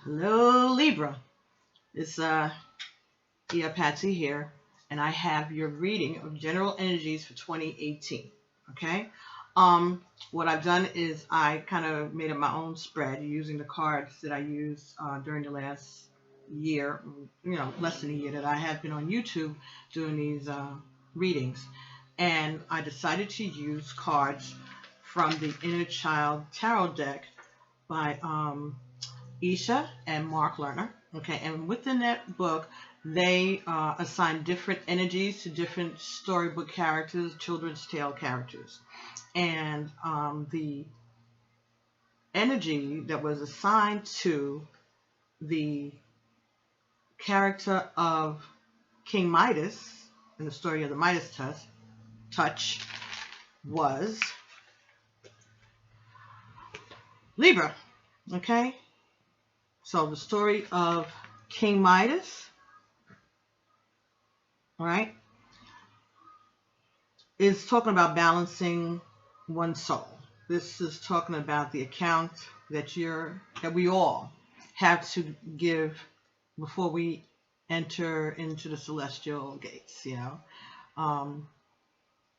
Hello, Libra. It's Patsy here, and I have your reading of general energies for 2018. Okay. What I've done is I kind of made up my own spread using the cards that I used during the last year, less than a year that I have been on YouTube doing these readings, and I decided to use cards from the Inner Child Tarot deck by Isha and Mark Lerner. Okay, and within that book, they assign different energies to different storybook characters, children's tale characters. And the energy that was assigned to the character of King Midas in the story of the Midas touch was Libra. Okay, so the story of King Midas, all right, is talking about balancing one's soul. This is talking about the account that we all have to give before we enter into the celestial gates.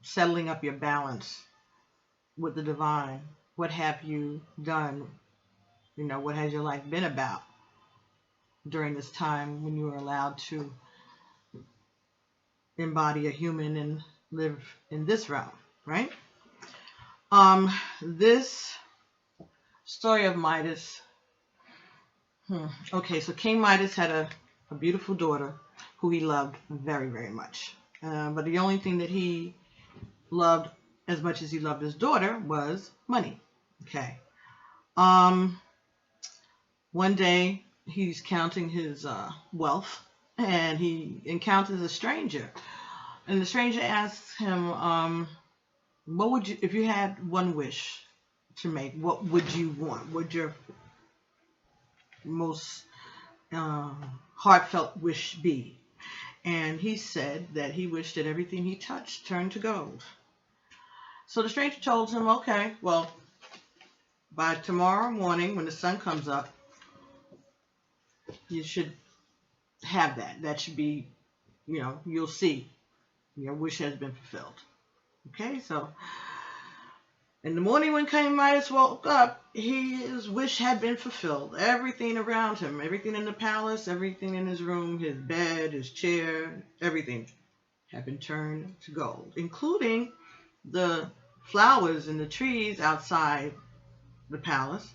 Settling up your balance with the divine. What have you done? What has your life been about during this time when you were allowed to embody a human and live in this realm, right? This story of Midas. Okay, so King Midas had a beautiful daughter who he loved very, very much. But the only thing that he loved as much as he loved his daughter was money. Okay. One day he's counting his wealth, and he encounters a stranger. And the stranger asks him, what would you, if you had one wish to make, what would you want? What would your most heartfelt wish be? And he said that he wished that everything he touched turned to gold. So the stranger told him, okay, well, by tomorrow morning when the sun comes up, you should have that. That should be, you'll see your wish has been fulfilled. Okay, so in the morning when King Midas woke up, his wish had been fulfilled. Everything around him, everything in the palace, everything in his room, his bed, his chair, everything had been turned to gold, including the flowers and the trees outside the palace,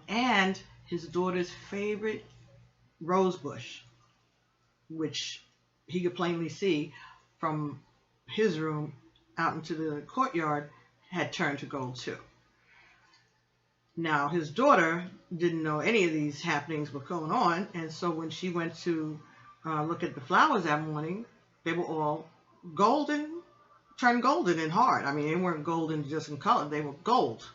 and his daughter's favorite rose bush, which he could plainly see from his room out into the courtyard, had turned to gold too. Now, his daughter didn't know any of these happenings were going on, and so when she went to look at the flowers that morning, they were all golden, turned golden and hard. I mean, they weren't golden just in color, they were gold.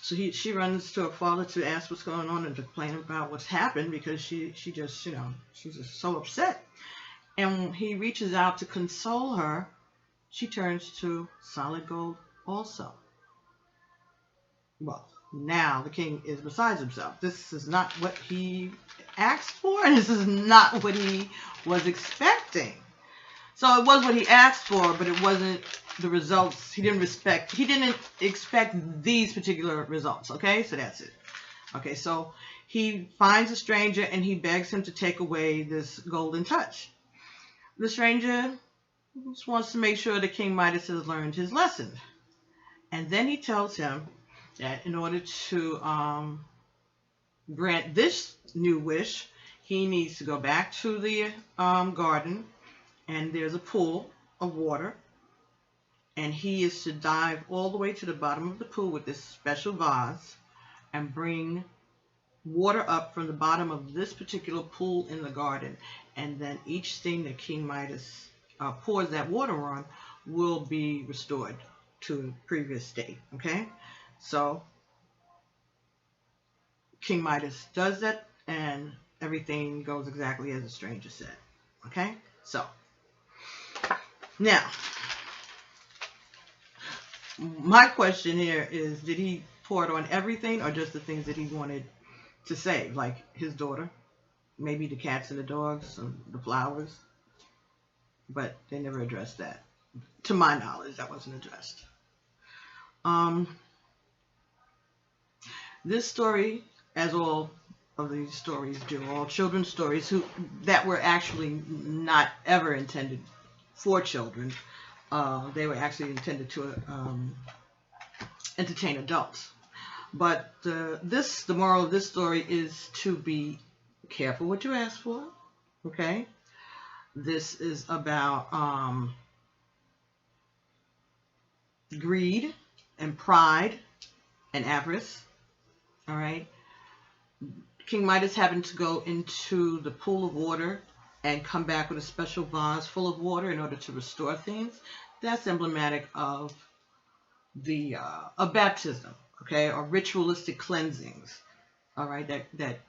So she runs to her father to ask what's going on and to complain about what's happened, because she's just so upset. And when he reaches out to console her, she turns to solid gold also. Well, now the king is beside himself. This is not what he asked for, and this is not what he was expecting. So it was what he asked for, but it wasn't the results. He didn't expect these particular results. Okay, so that's it. Okay, so he finds a stranger and he begs him to take away this golden touch. The stranger just wants to make sure that King Midas has learned his lesson. And then he tells him that in order to grant this new wish, he needs to go back to the garden, and there's a pool of water, and he is to dive all the way to the bottom of the pool with this special vase and bring water up from the bottom of this particular pool in the garden, and then each thing that King Midas pours that water on will be restored to the previous state. Okay, so King Midas does that, and everything goes exactly as the stranger said. Okay, so now my question here is, did he pour it on everything or just the things that he wanted to save, like his daughter, maybe the cats and the dogs and the flowers, but they never addressed that. To my knowledge, that wasn't addressed. This story, as all of these stories do, all children's stories that were actually not ever intended for children. They were actually intended to entertain adults. But the moral of this story is to be careful what you ask for. Okay? This is about greed and pride and avarice. All right? King Midas having to go into the pool of water and come back with a special vase full of water in order to restore things. That's emblematic of of baptism, okay, or ritualistic cleansings, all right, that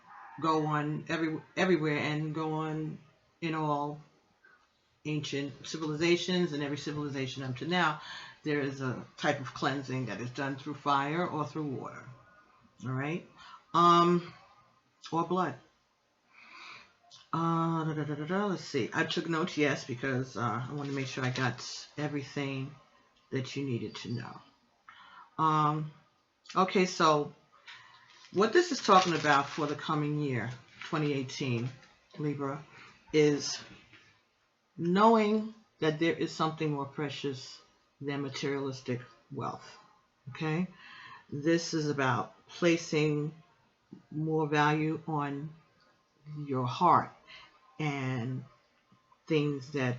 go on everywhere and go on in all ancient civilizations, and every civilization up to now. There is a type of cleansing that is done through fire or through water, all right, or blood. Let's see. I took notes, yes, because I want to make sure I got everything that you needed to know. Okay, so what this is talking about for the coming year, 2018, Libra, is knowing that there is something more precious than materialistic wealth. Okay? This is about placing more value on your heart and things that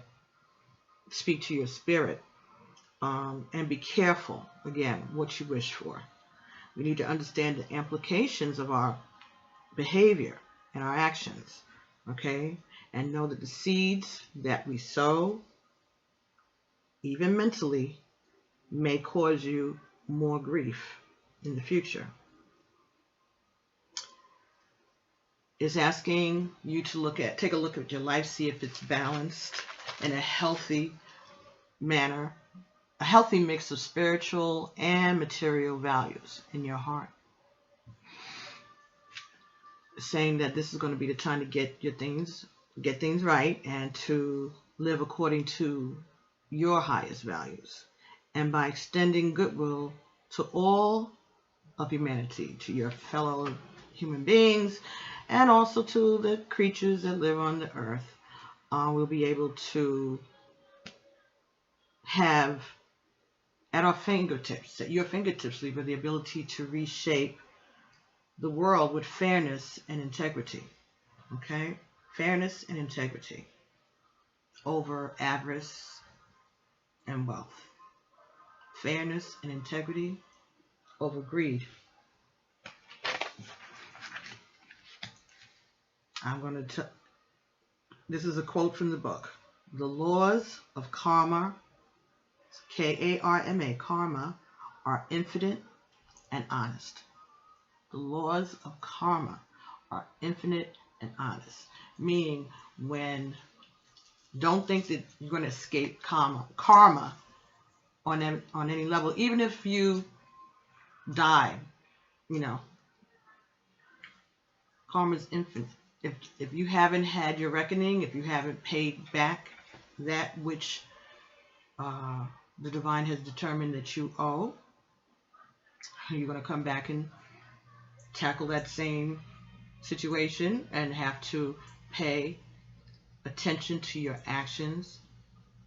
speak to your spirit. And be careful, again, what you wish for. We need to understand the implications of our behavior and our actions, okay? And know that the seeds that we sow, even mentally, may cause you more grief in the future. It's asking you to take a look at your life, see if it's balanced in a healthy manner, a healthy mix of spiritual and material values in your heart. Saying that this is going to be the time to get things right and to live according to your highest values, and by extending goodwill to all of humanity, to your fellow human beings, and also to the creatures that live on the earth, we'll be able to have at your fingertips, Libra, the ability to reshape the world with fairness and integrity. Okay? Fairness and integrity over avarice and wealth. Fairness and integrity over greed. This is a quote from the book. The laws of karma, K-A-R-M-A, karma, are infinite and honest. The laws of karma are infinite and honest. Meaning, don't think that you're going to escape karma on any level. Even if you die, karma is infinite. If you haven't had your reckoning, if you haven't paid back that which the divine has determined that you owe, you're going to come back and tackle that same situation and have to pay attention to your actions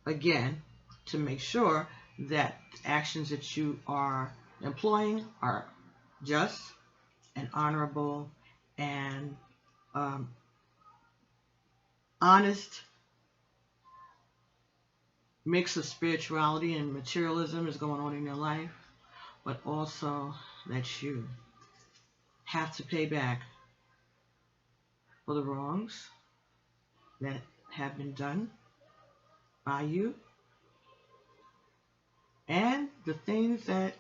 again to make sure that the actions that you are employing are just and honorable and honest. Mix of spirituality and materialism is going on in your life, but also that you have to pay back for the wrongs that have been done by you and the things that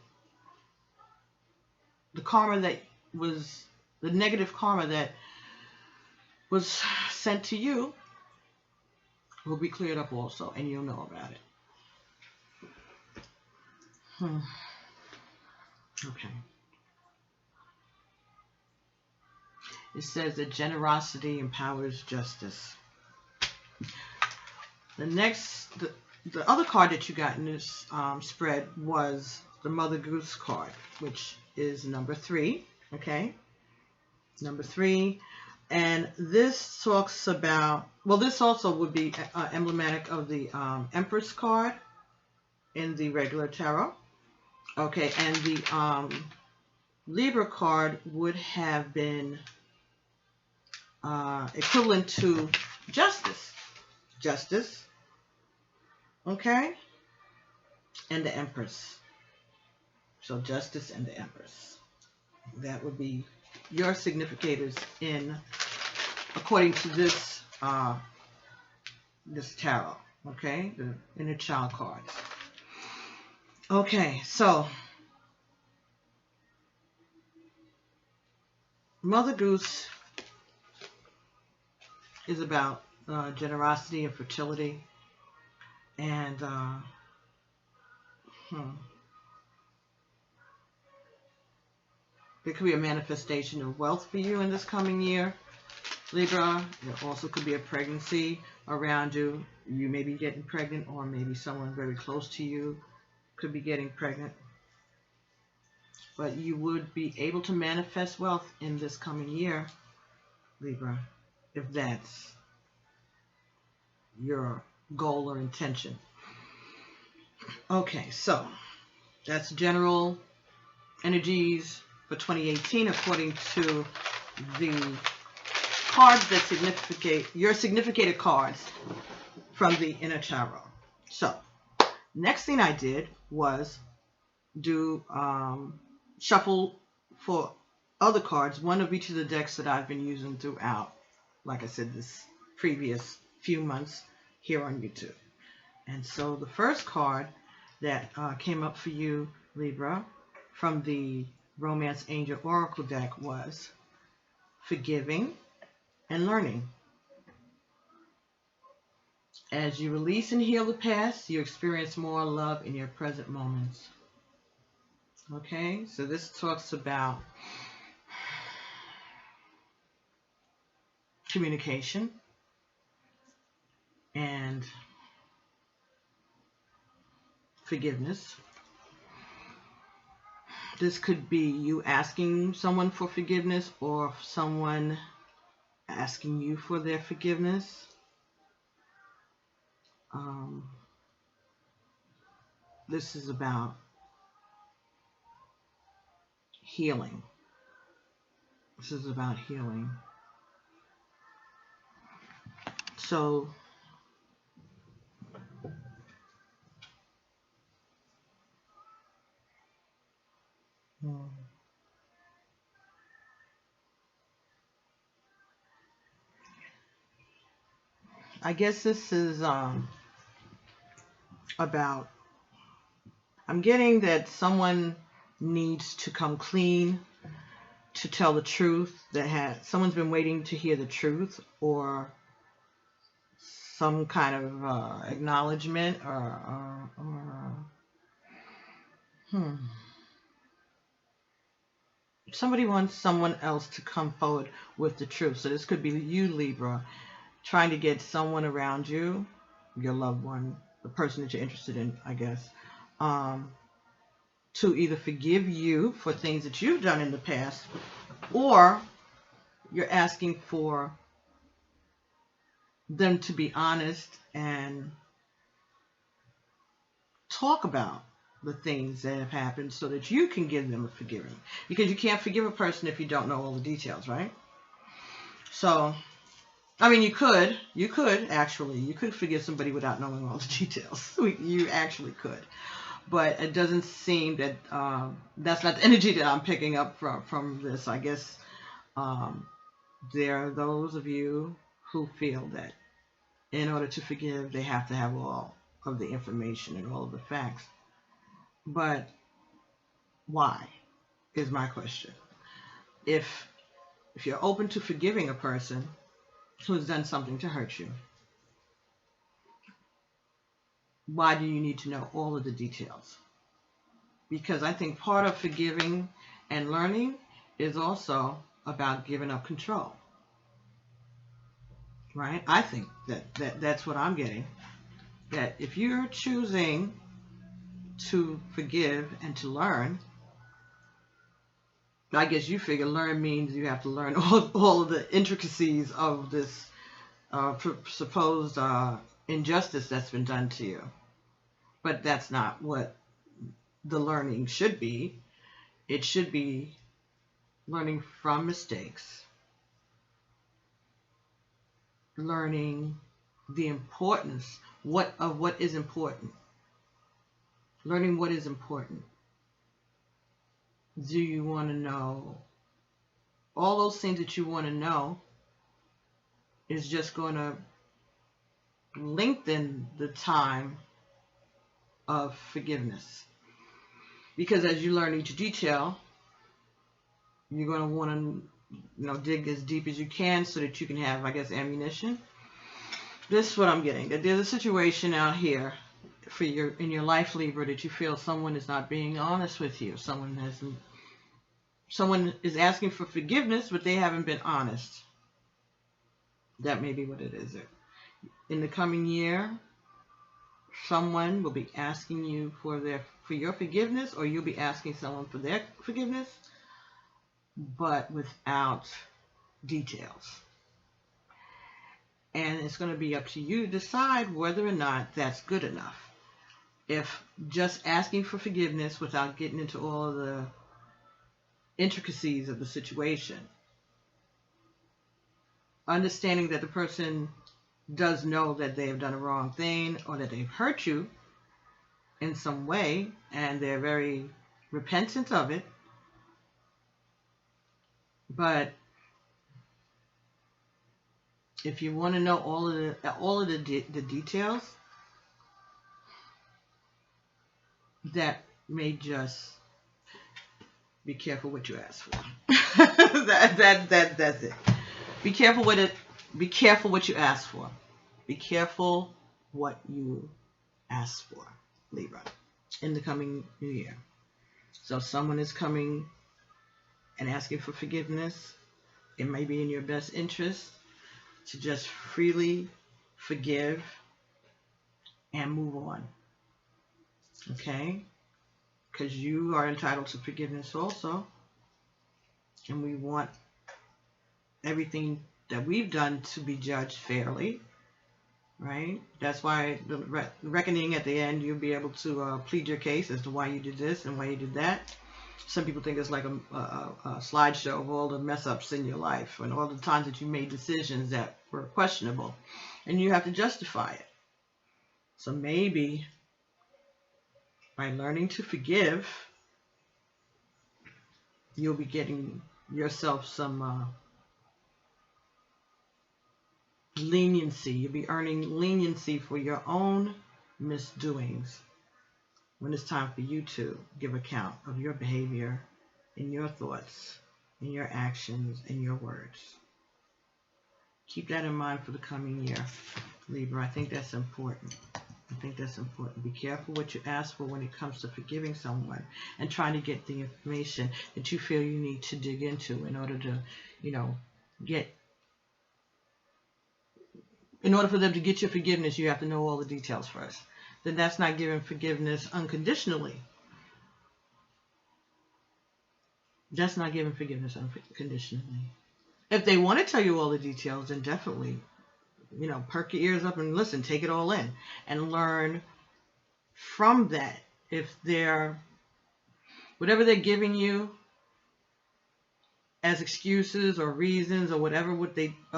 the negative karma that was sent to you will be cleared up also, and you'll know about it. Okay. it says that generosity empowers justice. The other card that you got in this spread was the Mother Goose card, which is number 3. Okay, number 3. And this talks about, well, this also would be emblematic of the Empress card in the regular tarot. Okay, and the Libra card would have been equivalent to justice. Justice. Okay, and the Empress. So justice and the Empress. That would be your significators in, according to this this tarot. Okay, the inner child cards. Okay, so Mother Goose is about generosity and fertility, and there could be a manifestation of wealth for you in this coming year, Libra. There also could be a pregnancy around you. You may be getting pregnant, or maybe someone very close to you could be getting pregnant. But you would be able to manifest wealth in this coming year, Libra, if that's your goal or intention. Okay, so that's general energies for 2018 according to the cards that significate your significated cards from the inner tarot. So next thing I did was do shuffle for other cards, one of each of the decks that I've been using throughout, like I said, this previous few months here on YouTube. And so the first card that came up for you, Libra, from the Romance Angel Oracle deck was Forgiving and Learning. As you release and heal the past, you experience more love in your present moments. Okay, so this talks about communication and forgiveness. This could be you asking someone for forgiveness, or someone asking you for their forgiveness. This is about healing. This is about healing. So I guess this is about, I'm getting that someone needs to come clean to tell the truth, someone's been waiting to hear the truth, or some kind of acknowledgement, or somebody wants someone else to come forward with the truth. So this could be you, Libra, trying to get someone around you, your loved one, the person that you're interested in, I guess, to either forgive you for things that you've done in the past, or you're asking for them to be honest and talk about the things that have happened so that you can give them a forgiving. Because you can't forgive a person if you don't know all the details, right? So, I mean, you could forgive somebody without knowing all the details. You actually could. But it doesn't seem that that's not the energy that I'm picking up from this. I guess there are those of you who feel that in order to forgive, they have to have all of the information and all of the facts. But why is my question. If you're open to forgiving a person who has done something to hurt you, why do you need to know all of the details? Because I think part of forgiving and learning is also about giving up control. Right? I think that's what I'm getting. That if you're choosing to forgive and to learn, I guess you figure learn means you have to learn all of the intricacies of this supposed injustice that's been done to you. But that's not what the learning should be. It should be learning from mistakes, learning the importance of what is important, learning what is important. Do you want to know all those things that you want to know? Is just going to lengthen the time of forgiveness, because as you learn each detail, you're going to want to dig as deep as you can so that you can have, I guess, ammunition. This is what I'm getting, that there's a situation out here for in your life, Libra, that you feel someone is not being honest with you. Someone is asking for forgiveness, but they haven't been honest. That may be what it is. In the coming year, someone will be asking you for your forgiveness, or you'll be asking someone for their forgiveness, but without details. And it's going to be up to you to decide whether or not that's good enough. If just asking for forgiveness without getting into all of the intricacies of the situation, understanding that the person does know that they have done a wrong thing or that they've hurt you in some way, and they're very repentant of it, but if you want to know all of the details, that may just be careful what you ask for. That's it. Be careful with it. Be careful what you ask for. Be careful what you ask for, Libra, in the coming new year. So if someone is coming and asking for forgiveness, it may be in your best interest to just freely forgive and move on. Okay? Because you are entitled to forgiveness also. And we want everything that we've done to be judged fairly. Right? That's why the reckoning at the end, you'll be able to plead your case as to why you did this and why you did that. Some people think it's like a slideshow of all the mess-ups in your life and all the times that you made decisions that were questionable. And you have to justify it. So maybe by learning to forgive, you'll be getting yourself some leniency. You'll be earning leniency for your own misdoings when it's time for you to give account of your behavior and your thoughts and your actions and your words. Keep that in mind for the coming year, Libra. I think that's important. Be careful what you ask for when it comes to forgiving someone and trying to get the information that you feel you need to dig into in order to, in order for them to get your forgiveness, you have to know all the details first. Then that's not giving forgiveness unconditionally. That's not giving forgiveness unconditionally. If they want to tell you all the details, then definitely, perk your ears up and listen, take it all in and learn from that. If whatever they're giving you as excuses or reasons or whatever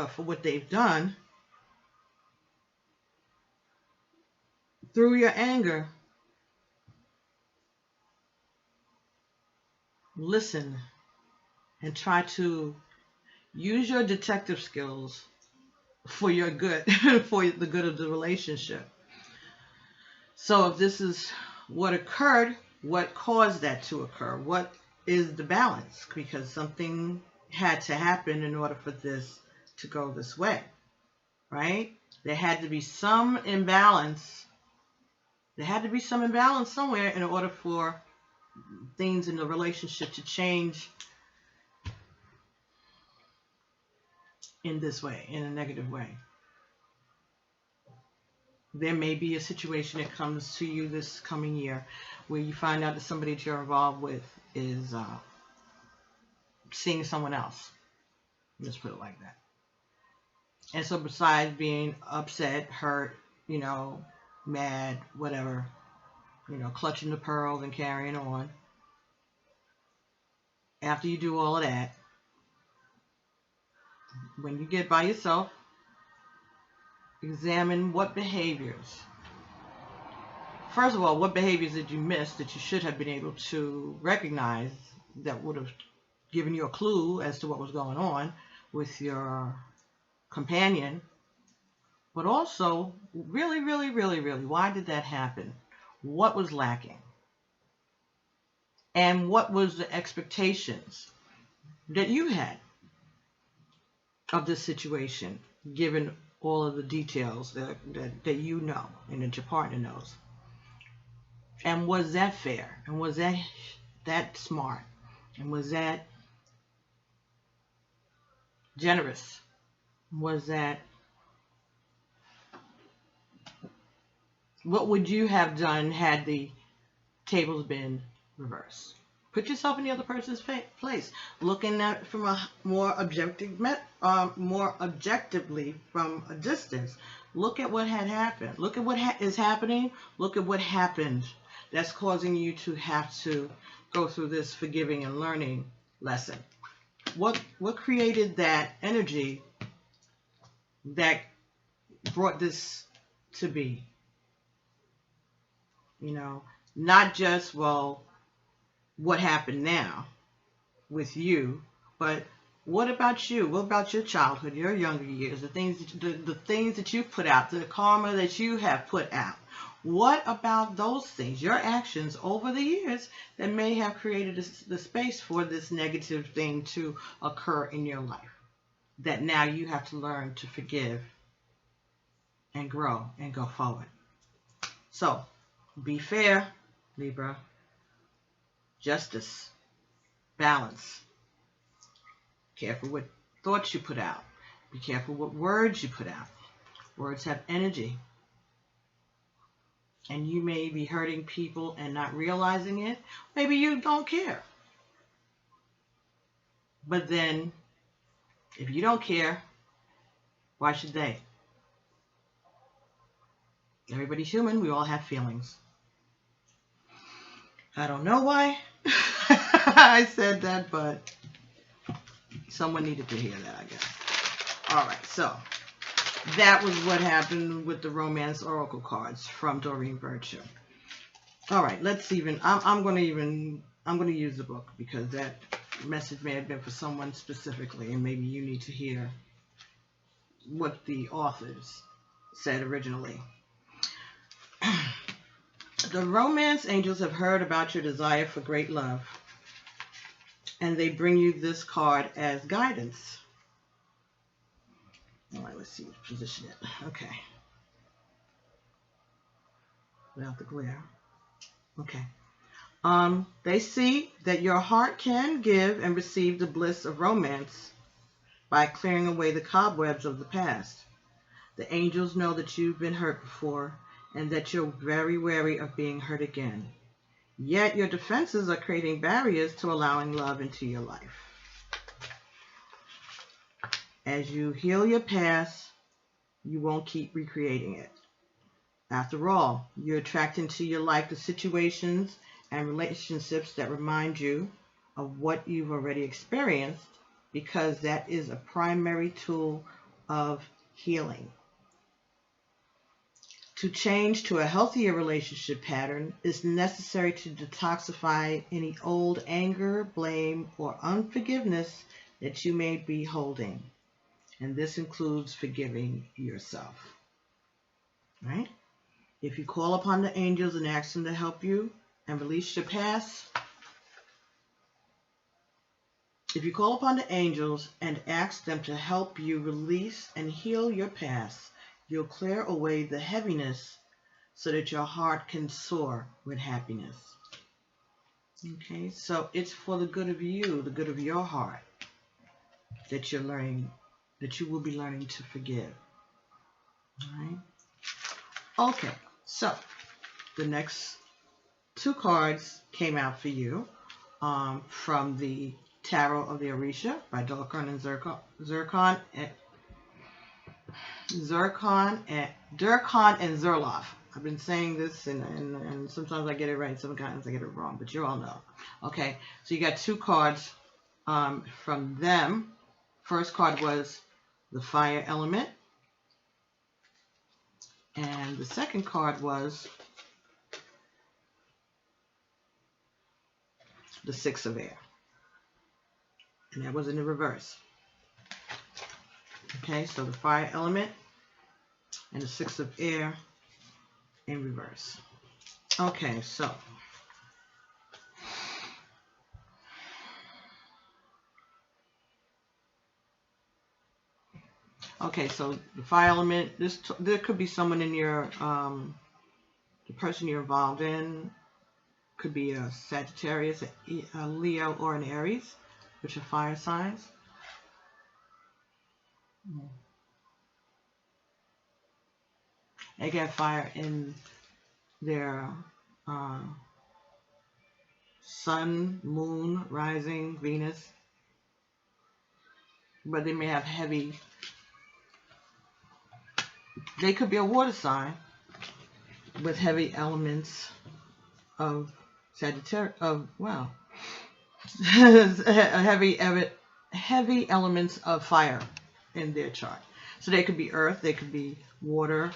for what they've done, through your anger, listen and try to use your detective skills for your good, for the good of the relationship. So if this is what occurred, what caused that to occur? What is the balance? Because something had to happen in order for this to go this way, right? There had to be some imbalance. There had to be some imbalance somewhere in order for things in the relationship to change in this way, in a negative way. There may be a situation that comes to you this coming year where you find out that somebody that you're involved with is seeing someone else. Let's put it like that. And so besides being upset, hurt, mad, whatever, clutching the pearls and carrying on, after you do all of that, when you get by yourself, examine what behaviors. First of all, what behaviors did you miss that you should have been able to recognize that would have given you a clue as to what was going on with your companion? But also, really, really, really, really, why did that happen? What was lacking? And what was the expectations that you had of this situation, given all of the details that you know and that your partner knows? And was that fair? And was that smart? And was that generous? Was that, what would you have done had the tables been reversed? Put yourself in the other person's place, looking at it from a more objectively from a distance. Look at what had happened. Look at what is happening. Look at what happened that's causing you to have to go through this forgiving and learning lesson. What created that energy that brought this to be? Not just, well, what happened now with you, but what about you? What about your childhood, your younger years, the things that you've put out, the karma that you have put out? What about those things, your actions over the years that may have created the space for this negative thing to occur in your life, that now you have to learn to forgive and grow and go forward? So, be fair, Libra. Justice. Balance. Careful what thoughts you put out. Be careful what words you put out. Words have energy. And you may be hurting people and not realizing it. Maybe you don't care. But then, if you don't care, why should they? Everybody's human. We all have feelings. I don't know why I said that, but someone needed to hear that, I guess. All right, so that was what happened with the Romance Oracle cards from Doreen Virtue. All right, I'm going to use the book because that message may have been for someone specifically, and maybe you need to hear what the authors said originally. The romance angels have heard about your desire for great love, and they bring you this card as guidance. All right, let's see, position it. Okay. Without the glare. Okay. They see that your heart can give and receive the bliss of romance by clearing away the cobwebs of the past. The angels know that you've been hurt before and that you're very wary of being hurt again. Yet your defenses are creating barriers to allowing love into your life. As you heal your past, you won't keep recreating it. After all, you attract into your life the situations and relationships that remind you of what you've already experienced, because that is a primary tool of healing. To change to a healthier relationship pattern, it's necessary to detoxify any old anger, blame, or unforgiveness that you may be holding. And this includes forgiving yourself. Right? If you call upon the angels and ask them to help you and release your past, if you call upon the angels and ask them to help you release and heal your past, you'll clear away the heaviness so that your heart can soar with happiness. Okay, so it's for the good of you, the good of your heart, that you're learning that you will be learning to forgive. All right. Okay, so the next two cards came out for you from the Tarot of the Orisha by Durkheim and Zurloff. I've been saying this, and sometimes I get it right, sometimes I get it wrong, but you all know. Okay, so you got two cards from them. First card was the fire element, and the second card was the Six of Air, and that was in the reverse. Okay, so the fire element and the Six of Air in reverse. Okay, so the fire element, there could be someone in your the person you're involved in could be a Sagittarius, a Leo, or an Aries, which are fire signs. They get fire in their sun, moon, rising, Venus, but they may have heavy. They could be a water sign with heavy elements of Sagittarius, heavy elements of fire in their chart. So they could be earth, they could be water,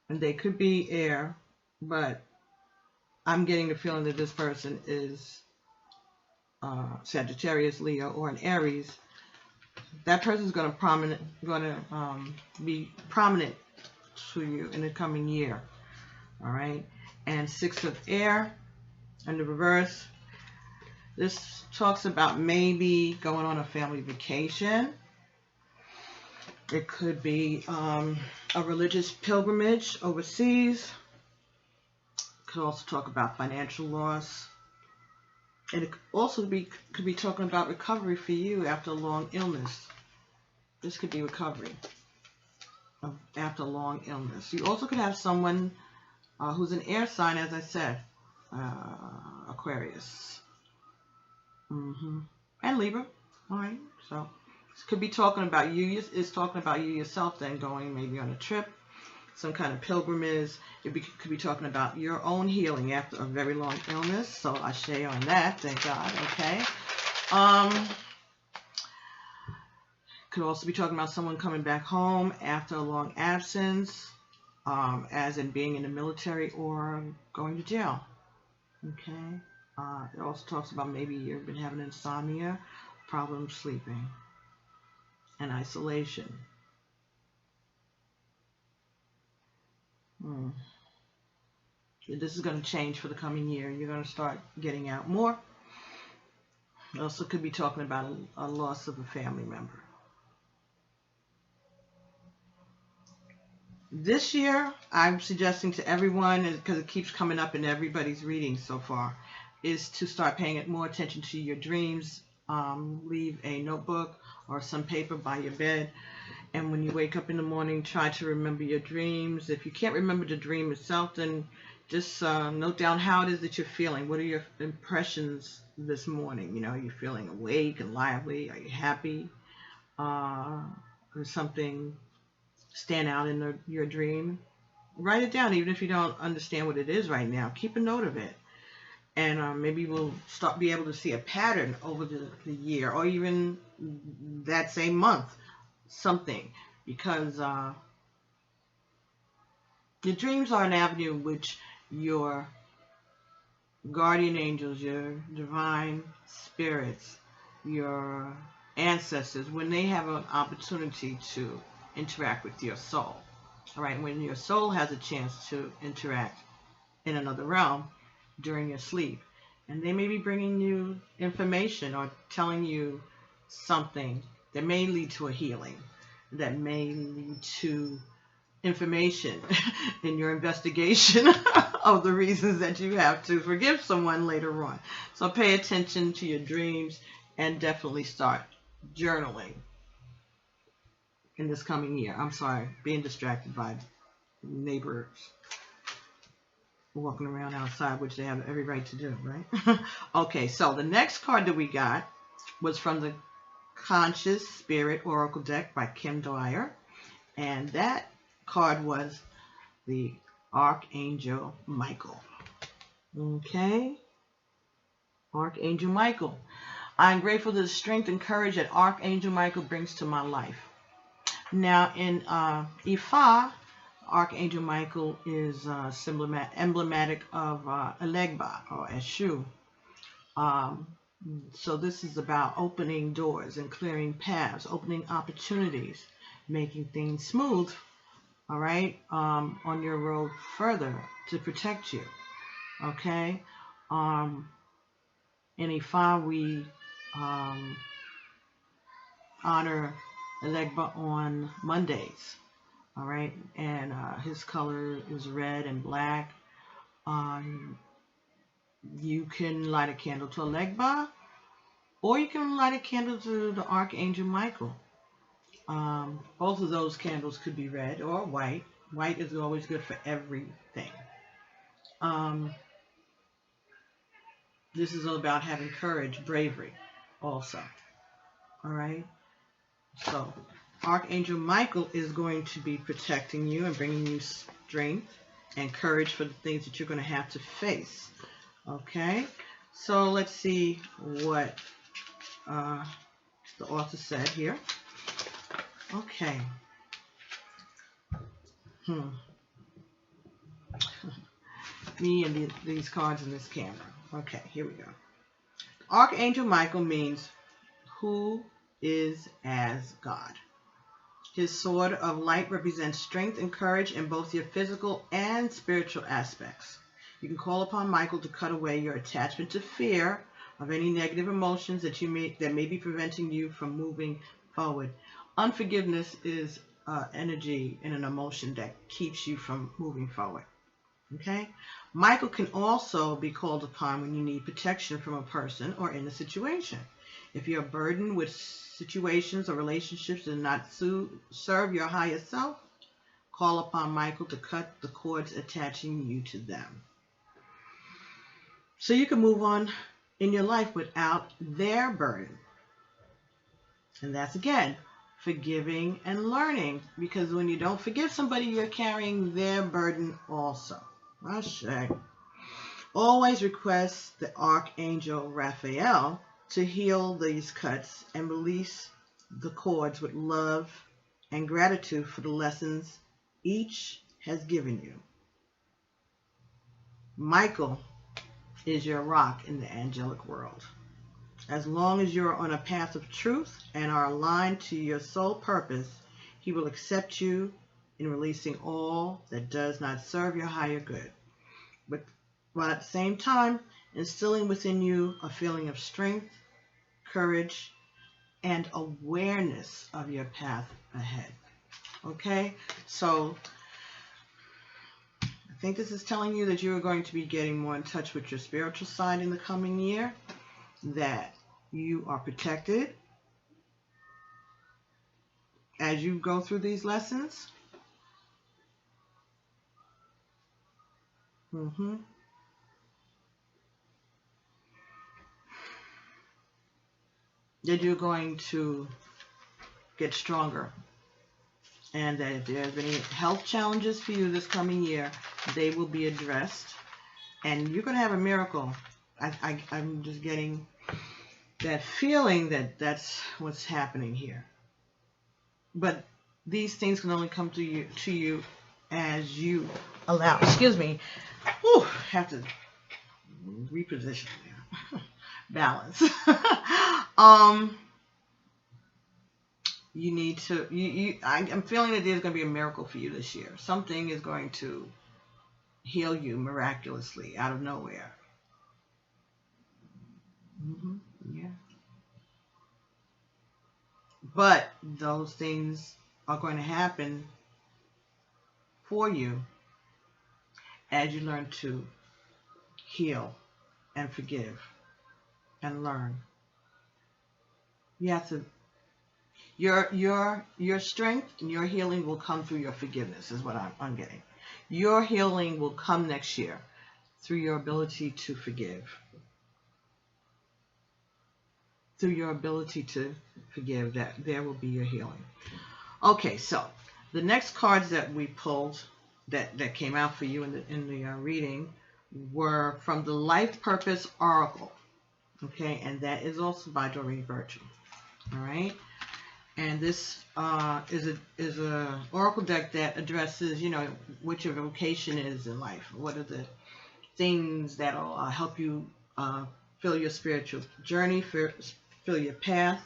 and they could be air, but I'm getting the feeling that this person is Sagittarius, Leo, or an Aries. That person is going to be prominent to you in the coming year. All right, and Six of Air in the reverse. This talks about maybe going on a family vacation. It could be a religious pilgrimage overseas. It could also talk about financial loss. And it could also could be talking about recovery for you after a long illness. This could be recovery after a long illness. You also could have someone who's an air sign, as I said, Aquarius. And Libra. All right, so this could be talking about you. It's talking about you yourself then going maybe on a trip, some kind of pilgrimage. It could be talking about your own healing after a very long illness. So I share on that, thank God. Okay. Could also be talking about someone coming back home after a long absence, as in being in the military or going to jail. Okay. It also talks about maybe you've been having insomnia, problems sleeping, and isolation. This is going to change for the coming year. You're going to start getting out more. It also could be talking about a loss of a family member. This year, I'm suggesting to everyone, because it keeps coming up in everybody's reading so far, is to start paying more attention to your dreams. Leave a notebook or some paper by your bed. And when you wake up in the morning, try to remember your dreams. If you can't remember the dream itself, then just note down how it is that you're feeling. What are your impressions this morning? You know, are you feeling awake and lively? Are you happy? Or something stand out in your dream? Write it down, even if you don't understand what it is right now. Keep a note of it. And maybe we'll be able to see a pattern over the year, or even that same month, something. Because your dreams are an avenue in which your guardian angels, your divine spirits, your ancestors, when they have an opportunity to interact with your soul. All right, when your soul has a chance to interact in another realm during your sleep, and they may be bringing you information or telling you something that may lead to a healing, that may lead to information in your investigation of the reasons that you have to forgive someone later on. So pay attention to your dreams and definitely start journaling. in this coming year. I'm sorry, being distracted by neighbors walking around outside, which they have every right to do, right? Okay, so the next card that we got was from the Conscious Spirit Oracle deck by Kim Dwyer, and that card was the Archangel Michael. Okay, Archangel Michael. I'm grateful for the strength and courage that Archangel Michael brings to my life. Now, in Ifa, Archangel Michael is emblematic of Elegba or Eshu. So this is about opening doors and clearing paths, opening opportunities, making things smooth, all right, on your road further to protect you, okay? In Ifa, we honor Elegba on Mondays. All right, and his color is red and black. You can light a candle to Elegba, or you can light a candle to the Archangel Michael. Both of those candles could be red or white. White is always good for everything. This is all about having courage, bravery, also. All right, so Archangel Michael is going to be protecting you and bringing you strength and courage for the things that you're going to have to face. Okay, so let's see what the author said here. Okay. Me and these cards in this camera. Okay, here we go. Archangel Michael means who is as God. His sword of light represents strength and courage in both your physical and spiritual aspects. You can call upon Michael to cut away your attachment to fear of any negative emotions that may be preventing you from moving forward. Unforgiveness is energy and an emotion that keeps you from moving forward. Okay? Michael can also be called upon when you need protection from a person or in a situation. If you're burdened with situations or relationships that do not serve your higher self, call upon Michael to cut the cords attaching you to them. So you can move on in your life without their burden. And that's, again, forgiving and learning. Because when you don't forgive somebody, you're carrying their burden also. Ashe. Always request the Archangel Raphael to heal these cuts and release the cords with love and gratitude for the lessons each has given you. Michael is your rock in the angelic world. As long as you are on a path of truth and are aligned to your soul purpose, he will accept you in releasing all that does not serve your higher good. But while at the same time instilling within you a feeling of strength, courage, and awareness of your path ahead. Okay? So I think this is telling you that you are going to be getting more in touch with your spiritual side in the coming year, that you are protected as you go through these lessons. That you're going to get stronger, and that if there's any health challenges for you this coming year, they will be addressed, and you're going to have a miracle. I'm just getting that feeling that that's what's happening here. But these things can only come to you as you allow. Excuse me. Whew, have to reposition there. Balance. You need to. I'm feeling that there's going to be a miracle for you this year. Something is going to heal you miraculously out of nowhere. Yeah. But those things are going to happen for you as you learn to heal and forgive and learn. You have to Your strength and your healing will come through your forgiveness, is what I'm getting. Your healing will come next year through your ability to forgive. Through your ability to forgive, that there will be your healing. Okay, so the next cards that we pulled that came out for you in the reading were from the Life Purpose Oracle. Okay, and that is also by Doreen Virtue. All right, and this is a oracle deck that addresses, what your vocation is in life. What are the things that'll help you fill your spiritual journey, fill your path,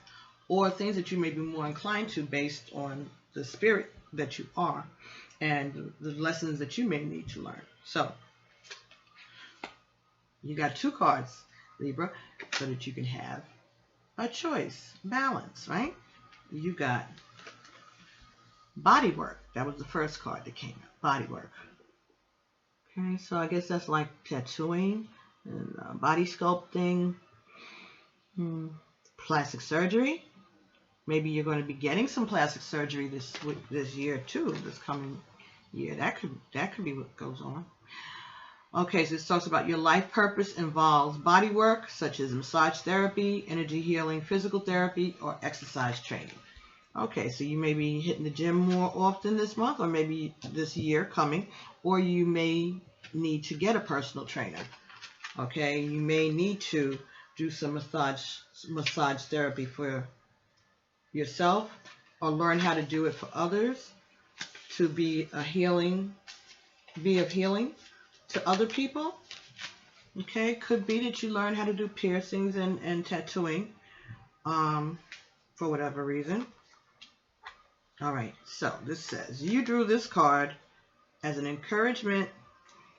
or things that you may be more inclined to based on the spirit that you are and the lessons that you may need to learn. So you got 2 cards, Libra, so that you can have a choice, balance, right? You got body work. That was the first card that came out, body work. Okay, so I guess that's like tattooing and body sculpting, plastic surgery. Maybe you're going to be getting some plastic surgery this year too, this coming year. That could be what goes on. Okay, so this talks about your life purpose involves body work, such as massage therapy, energy healing, physical therapy, or exercise training. Okay, so you may be hitting the gym more often this month, or maybe this year coming, or you may need to get a personal trainer. Okay, you may need to do some massage therapy for yourself, or learn how to do it for others, to be of healing to other people. Okay, could be that you learn how to do piercings and tattooing for whatever reason. All right, so this says you drew this card as an encouragement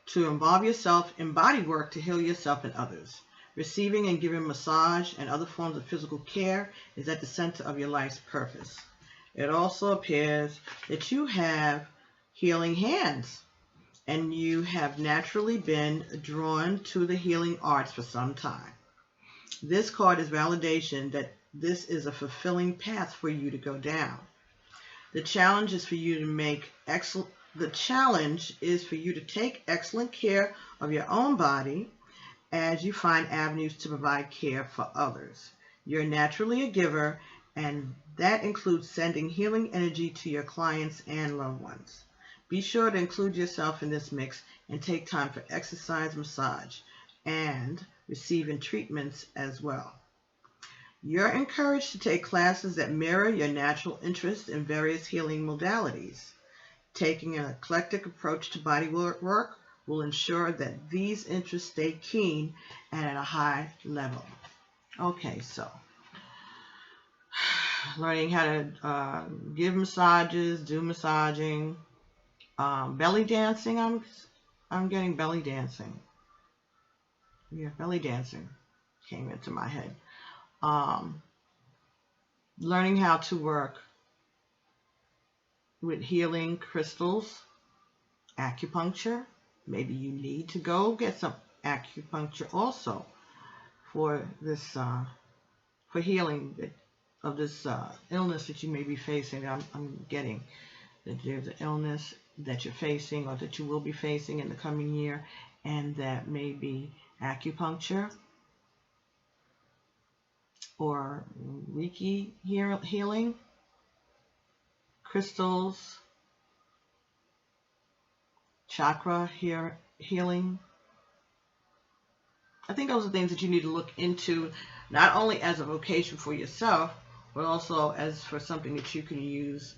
to involve yourself in body work to heal yourself and others. Receiving and giving massage and other forms of physical care is at the center of your life's purpose. It also appears that you have healing hands, and you have naturally been drawn to the healing arts for some time. This card is validation that this is a fulfilling path for you to go down. The challenge is for you to take excellent care of your own body as you find avenues to provide care for others. You're naturally a giver, and that includes sending healing energy to your clients and loved ones. Be sure to include yourself in this mix and take time for exercise, massage, and receiving treatments as well. You're encouraged to take classes that mirror your natural interest in various healing modalities. Taking an eclectic approach to body work will ensure that these interests stay keen and at a high level. Okay, so learning how to give massages, do massaging, belly dancing. I'm getting belly dancing. Yeah, belly dancing came into my head. Learning how to work with healing crystals, acupuncture. Maybe you need to go get some acupuncture also for this, for healing of this illness that you may be facing. I'm getting that there's an illness that you're facing or that you will be facing in the coming year, and that may be acupuncture or Reiki healing, crystals, chakra healing. I think those are things that you need to look into, not only as a vocation for yourself, but also as for something that you can use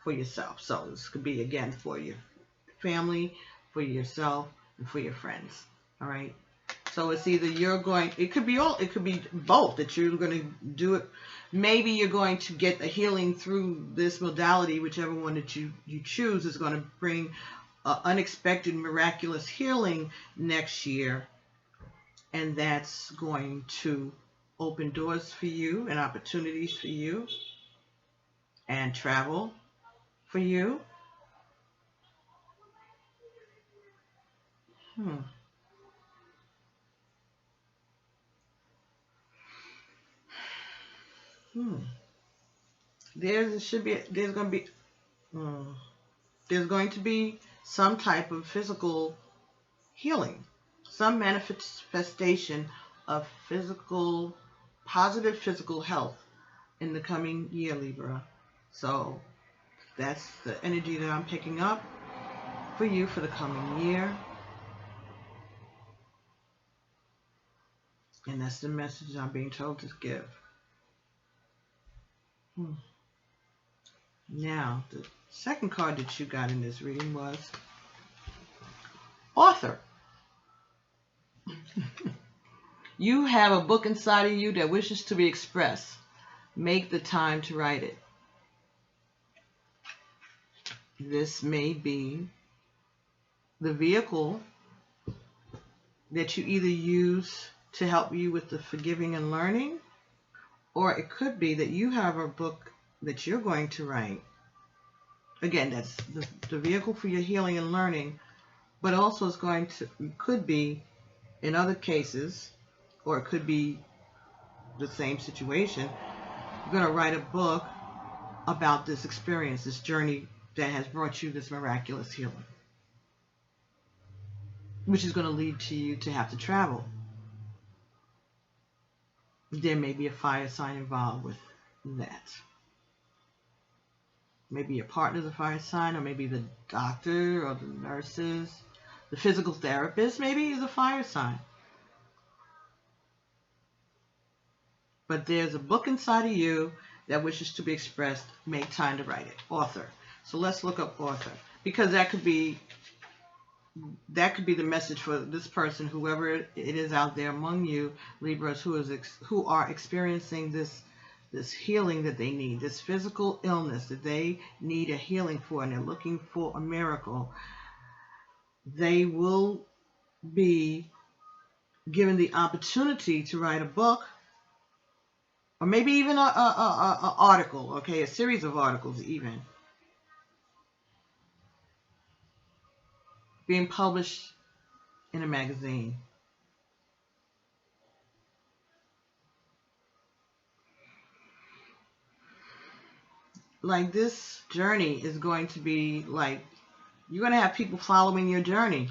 for yourself. So this could be, again, for your family, for yourself, and for your friends. All right. So it's either it could be both, that you're going to do it. Maybe you're going to get a healing through this modality, whichever one that you choose is going to bring unexpected, miraculous healing next year. And that's going to open doors for you and opportunities for you and travel for you. there's going to be some type of physical healing, some manifestation of positive physical health in the coming year, Libra. So that's the energy that I'm picking up for you for the coming year. And that's the message I'm being told to give. Now, the second card that you got in this reading was Author. You have a book inside of you that wishes to be expressed. Make the time to write it. This may be the vehicle that you either use to help you with the forgiving and learning, or it could be that you have a book that you're going to write. Again, that's the vehicle for your healing and learning, but also could be, in other cases, or it could be the same situation, you're going to write a book about this experience, this journey that has brought you this miraculous healing, which is going to lead to you to have to travel. There may be a fire sign involved with that. Maybe your partner's a fire sign, or maybe the doctor or the nurses. The physical therapist maybe is a fire sign. But there's a book inside of you that wishes to be expressed. Make time to write it. Author. So let's look up author, because that could be the message for this person, whoever it is out there among you, Libras, who are experiencing this healing that they need, this physical illness that they need a healing for, and they're looking for a miracle. They will be given the opportunity to write a book, or maybe even a article, okay, a series of articles even, being published in a magazine. Like, this journey is going to be like, you're going to have people following your journey.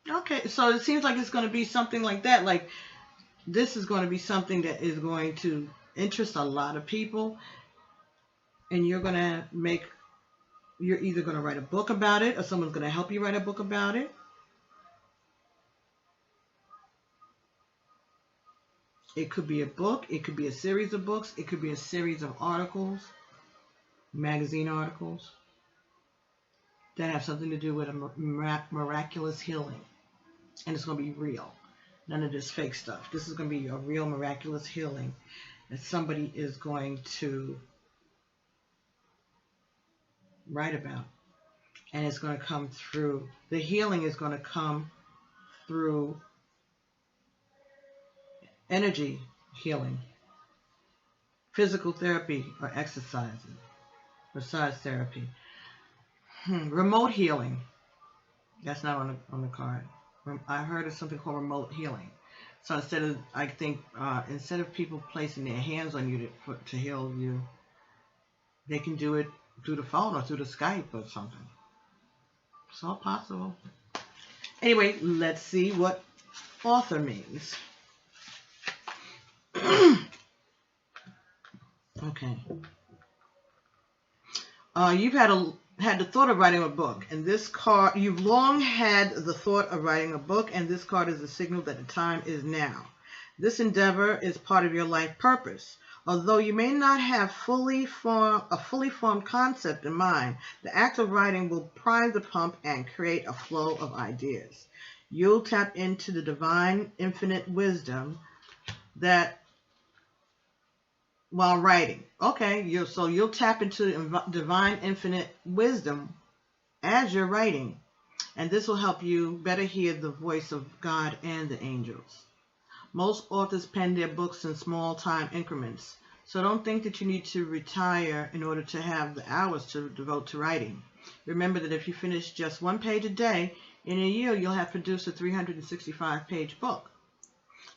Okay, so it seems like it's going to be something like that. Like, this is going to be something that is going to interest a lot of people. And you're either going to write a book about it, or someone's going to help you write a book about it. It could be a book, it could be a series of books, it could be a series of articles, magazine articles, that have something to do with a miraculous healing. And it's going to be real. None of this fake stuff. This is going to be a real miraculous healing that somebody is going to write about. And it's going to come through, the healing is going to come through energy healing, physical therapy or exercising, massage therapy, remote healing. That's not on the card. I heard of something called remote healing. So instead of people placing their hands on you to heal you, they can do it through the phone or through the Skype or something. It's all possible. Anyway, let's see what author means. Okay. You've had the thought of writing a book, and this card, you've long had the thought of writing a book, and this card is a signal that the time is now. This endeavor is part of your life purpose. Although you may not have a fully formed concept in mind, the act of writing will prime the pump and create a flow of ideas. You'll tap into the divine infinite wisdom that while writing. Okay, you'll tap into divine infinite wisdom as you're writing, and this will help you better hear the voice of God and the angels. Most authors pen their books in small time increments, so don't think that you need to retire in order to have the hours to devote to writing. Remember that if you finish just one page a day, in a year you'll have produced a 365-page book.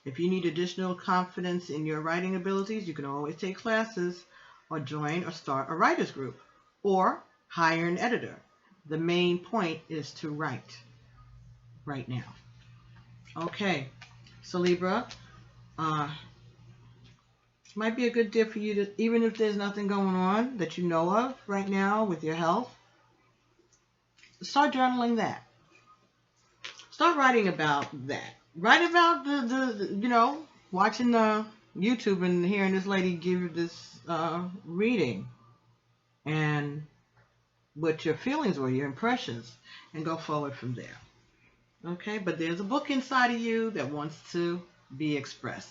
If you need additional confidence in your writing abilities, you can always take classes or join or start a writer's group or hire an editor. The main point is to write right now. Okay, so Libra, might be a good day for you to, even if there's nothing going on that you know of right now with your health, start journaling that. Start writing about that. Write about the watching the YouTube and hearing this lady give this reading and what your feelings were, your impressions, and go forward from there. Okay, but there's a book inside of you that wants to be expressed.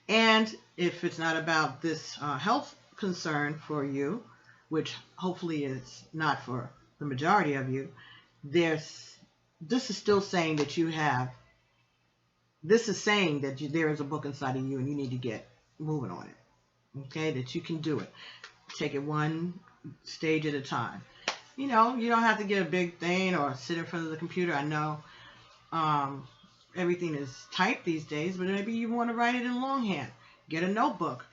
And if it's not about this health concern for you, which hopefully is not for the majority of you, this is still saying that you have, this is saying that there is a book inside of you and you need to get moving on it. Okay, that you can do it. Take it one stage at a time. You don't have to get a big thing or sit in front of the computer. I know everything is typed these days, but maybe you want to write it in longhand. Get a notebook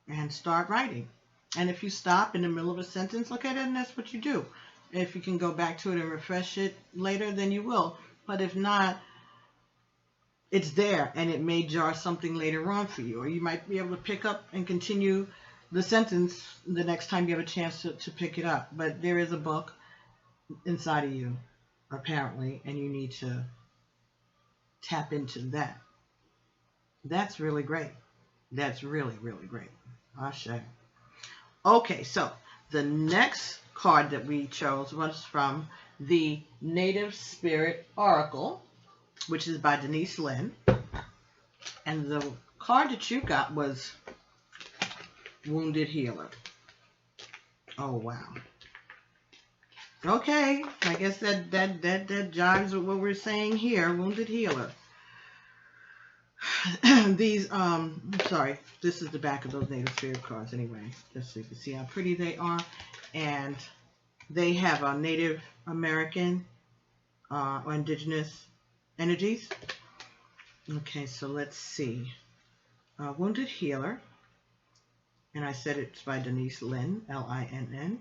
and start writing. And if you stop in the middle of a sentence, okay, then that's what you do. If you can go back to it and refresh it later, then you will. But if not, it's there, and it may jar something later on for you. Or you might be able to pick up and continue the sentence the next time you have a chance to pick it up. But there is a book inside of you, apparently, and you need to tap into that. That's really great. That's really, really great. Ashe. Okay, so the next card that we chose was from the Native Spirit Oracle, which is by Denise Lynn. And the card that you got was Wounded Healer. Oh, wow. Okay, I guess that jives with what we're saying here. Wounded Healer. These, sorry, this is the back of those Native Spirit cards anyway, just so you can see how pretty they are. And they have Native American or indigenous energies. Okay, so let's see. Wounded Healer. And I said it's by Denise Lynn, Linn.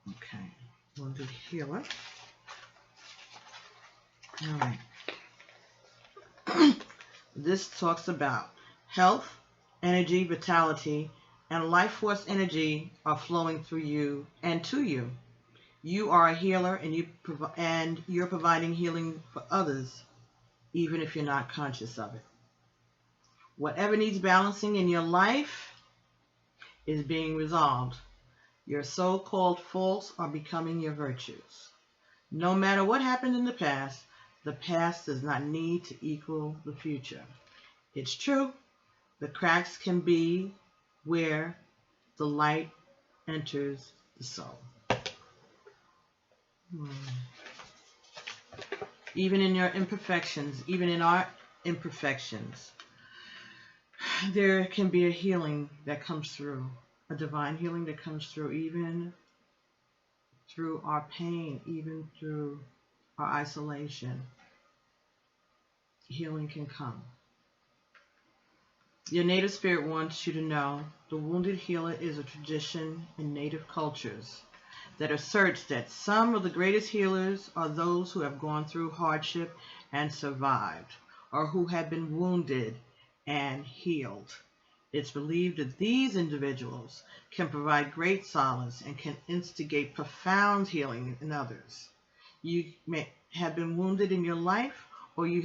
Okay, Wounded Healer. All right. This talks about health, energy, vitality, and life force energy are flowing through you and to you. You are a healer, and you're providing healing for others, even if you're not conscious of it. Whatever needs balancing in your life is being resolved. Your so-called faults are becoming your virtues. No matter what happened in the past does not need to equal the future. It's true, the cracks can be where the light enters the soul. Even in your imperfections, even in our imperfections, there can be a healing that comes through, a divine healing that comes through, even through our pain, even through our isolation. Healing can come. Your Native Spirit wants you to know the Wounded Healer is a tradition in Native cultures that asserts that some of the greatest healers are those who have gone through hardship and survived, or who have been wounded and healed. It's believed that these individuals can provide great solace and can instigate profound healing in others. You may have been wounded in your life, or you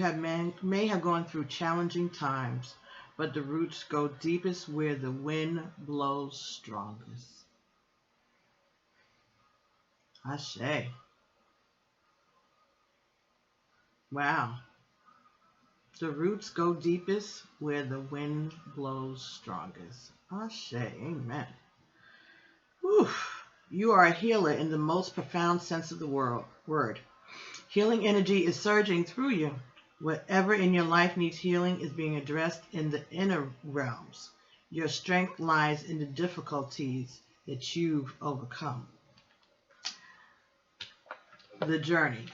may have gone through challenging times, but the roots go deepest where the wind blows strongest. Ashe. Wow. The roots go deepest where the wind blows strongest. Ashe. Amen. Whew. You are a healer in the most profound sense of the word. Healing energy is surging through you. Whatever in your life needs healing is being addressed in the inner realms. Your strength lies in the difficulties that you've overcome. The journey.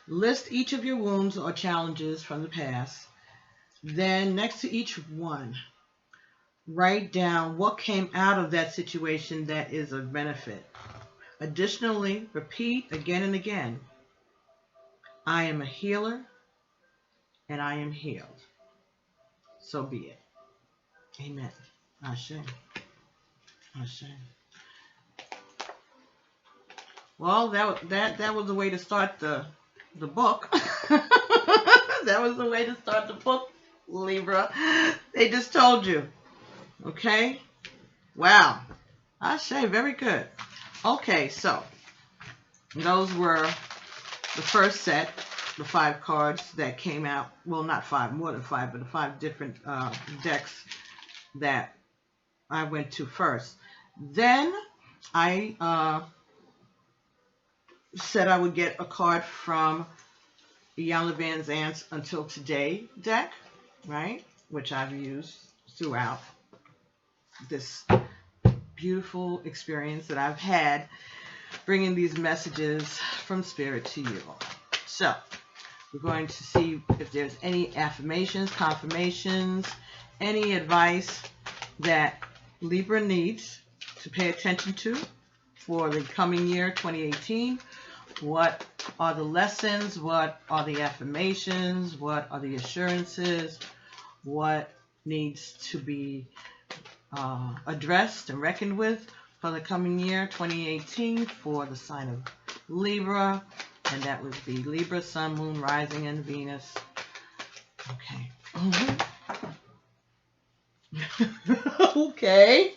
List each of your wounds or challenges from the past. Then next to each one, write down what came out of that situation that is of benefit. Additionally, repeat again and again, I am a healer and I am healed. So be it. Amen. Ashe. Ashe. Well, that was the way to start the book. That was the way to start the book, Libra. They just told you. Okay? Wow. Ashe, very good. Okay, so those were the first set, the 5 cards that came out. Well, not 5, more than 5, but the 5 different decks that I went to first. Then I said I would get a card from Iyanla Vanzant's Until Today deck, right? Which I've used throughout this beautiful experience that I've had bringing these messages from Spirit to you. So, we're going to see if there's any affirmations, confirmations, any advice that Libra needs to pay attention to for the coming year, 2018. What are the lessons? What are the affirmations? What are the assurances? What needs to be addressed and reckoned with for the coming year, 2018, for the sign of Libra? And that would be Libra, Sun, Moon, Rising, and Venus. Okay. Okay.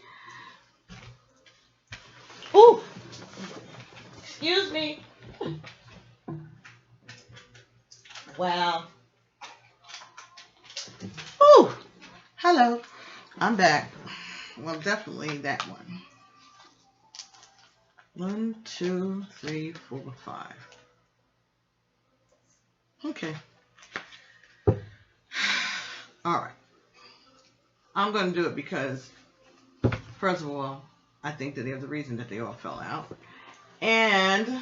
Ooh. Excuse me. Wow. Ooh. Hello. I'm back. Well, definitely that one. 1, 2, 3, 4, 5. Okay. All right. I'm going to do it because, first of all, I think that there's a reason that they all fell out. And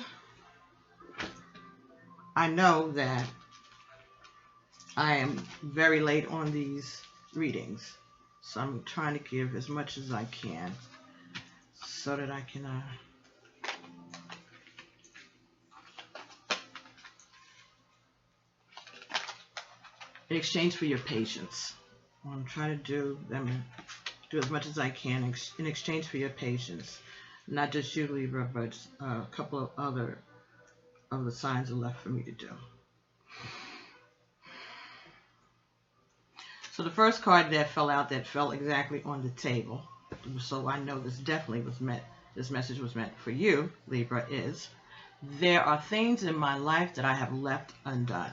I know that I am very late on these readings. So I'm trying to give as much as I can so that I can in exchange for your patience. I'm trying to do as much as I can in exchange for your patience. Not just you, Libra, but a couple of other of the signs are left for me to do. So the first card that fell out, that fell exactly on the table, so I know this definitely was meant, this message was meant for you, Libra, is, there are things in my life that I have left undone.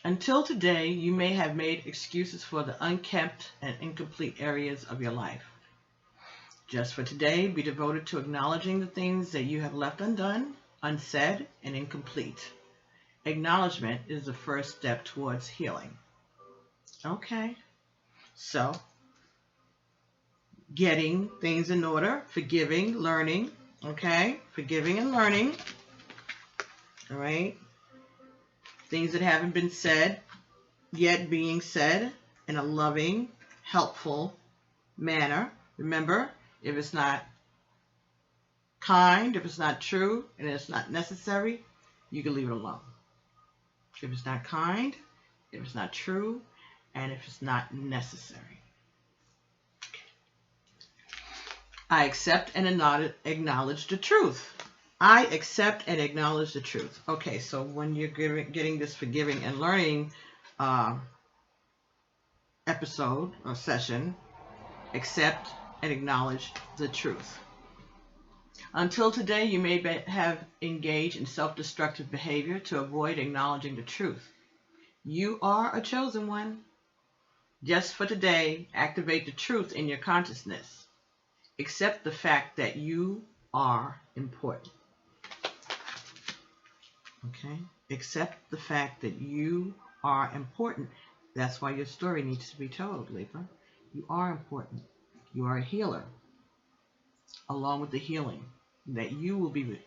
Until today, you may have made excuses for the unkept and incomplete areas of your life. Just for today, be devoted to acknowledging the things that you have left undone, unsaid, and incomplete. Acknowledgement is the first step towards healing. Okay, so getting things in order, forgiving, learning, okay, forgiving and learning, all right, things that haven't been said yet being said in a loving, helpful manner. Remember, if it's not kind, if it's not true, and it's not necessary, you can leave it alone. If it's not kind, if it's not true, and if it's not necessary. Okay. I accept and acknowledge the truth. I accept and acknowledge the truth. Okay, so when you're getting this forgiving and learning episode or session, accept and acknowledge the truth. Until today, you may have engaged in self-destructive behavior to avoid acknowledging the truth. You are a chosen one. Just for today, activate the truth in your consciousness. Accept the fact that you are important. Okay? Accept the fact that you are important. That's why your story needs to be told, Libra. You are important. You are a healer. Along with the healing that you will be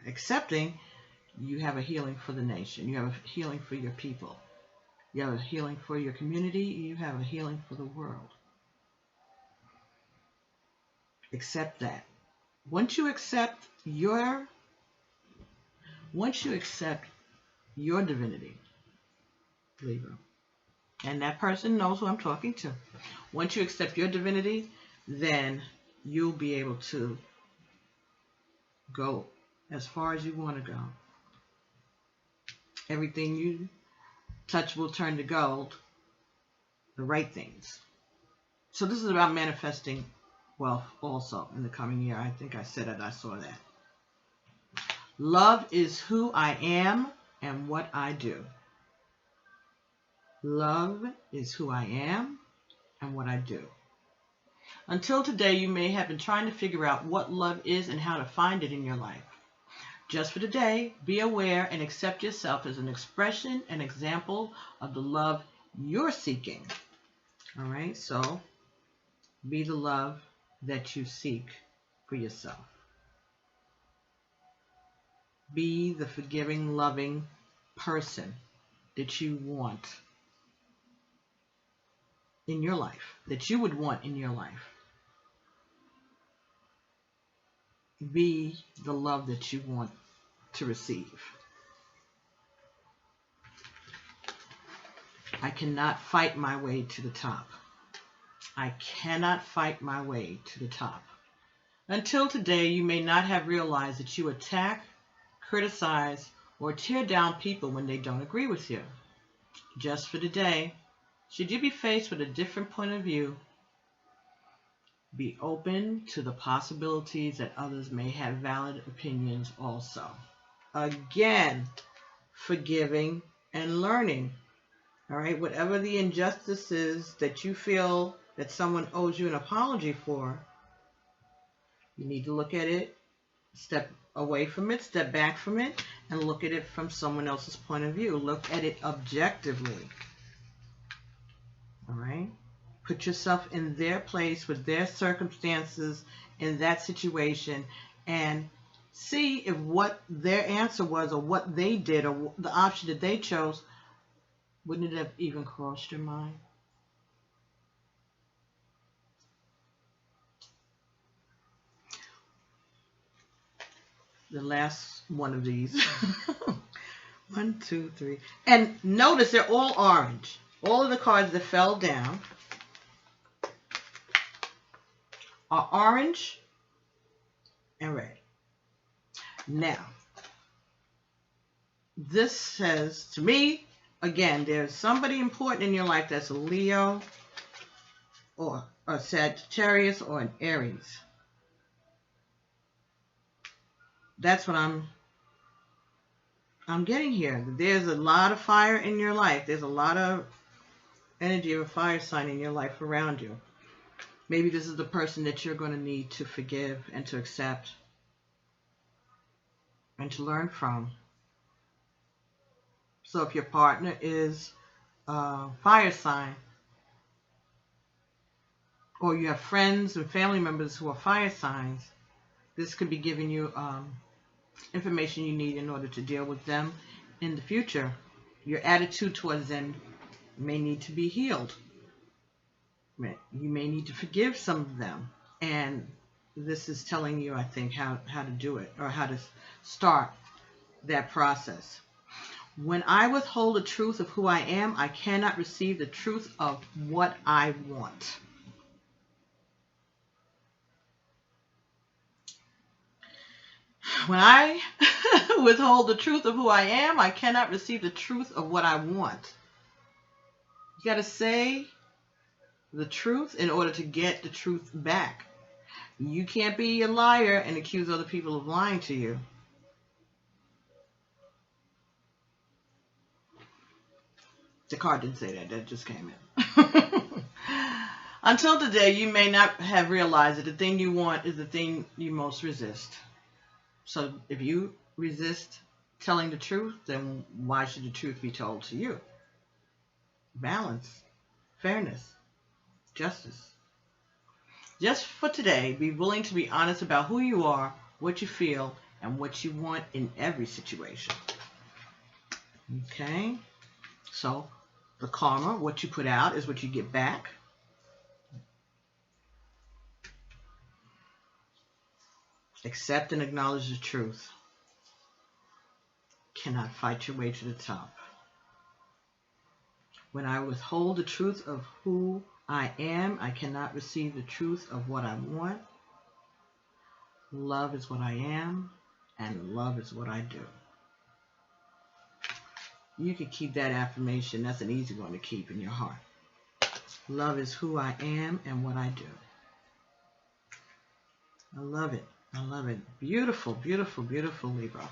accepting, you have a healing for the nation. You have a healing for your people. You have a healing for your community. You have a healing for the world. Accept that. Once you accept your divinity, Libra, and that person knows who I'm talking to. Once you accept your divinity, then you'll be able to go as far as you want to go. Everything you touch will turn to gold, the right things. So this is about manifesting wealth also in the coming year. I think I said it, I saw that. Love is who I am and what I do. Love is who I am and what I do. Until today, you may have been trying to figure out what love is and how to find it in your life. Just for today, be aware and accept yourself as an expression and example of the love you're seeking. All right, so be the love that you seek for yourself. Be the forgiving, loving person that you want in your life, that you would want in your life. Be the love that you want to receive. I cannot fight my way to the top. I cannot fight my way to the top. Until today, you may not have realized that you attack, criticize, or tear down people when they don't agree with you. Just for today, should you be faced with a different point of view, be open to the possibilities that others may have valid opinions also. Again, forgiving and learning. All right, whatever the injustice is that you feel that someone owes you an apology for, you need to look at it, step away from it, step back from it, and look at it from someone else's point of view. Look at it objectively. All right? Put yourself in their place with their circumstances in that situation and see if what their answer was or what they did or the option that they chose, wouldn't it have even crossed your mind? The last one of these. 1, 2, 3. And notice they're all orange. All of the cards that fell down are orange and red. Now, this says to me, again, there's somebody important in your life that's a Leo or a Sagittarius or an Aries. That's what I'm getting here. There's a lot of fire in your life. There's a lot of energy of a fire sign in your life around you. Maybe this is the person that you're going to need to forgive and to accept and to learn from. So if your partner is a fire sign, or you have friends and family members who are fire signs, this could be giving you information you need in order to deal with them in the future. Your attitude towards them may need to be healed. You may need to forgive some of them. And this is telling you, I think, how to do it or how to start that process. When I withhold the truth of who I am, I cannot receive the truth of what I want. When I withhold the truth of who I am, I cannot receive the truth of what I want. You got to say the truth in order to get the truth back. You can't be a liar and accuse other people of lying to you. The card didn't say that. That just came in. Until today, you may not have realized that the thing you want is the thing you most resist. So if you resist telling the truth, then why should the truth be told to you? Balance, fairness, justice. Just for today, be willing to be honest about who you are, what you feel, and what you want in every situation. Okay? So the karma. What you put out is what you get back. Accept and acknowledge the truth. Cannot fight your way to the top. When I withhold the truth of who I am, I cannot receive the truth of what I want. Love is what I am, and love is what I do. You can keep that affirmation. That's an easy one to keep in your heart. Love is who I am and what I do. I love it. I love it. Beautiful, beautiful, beautiful, Libra.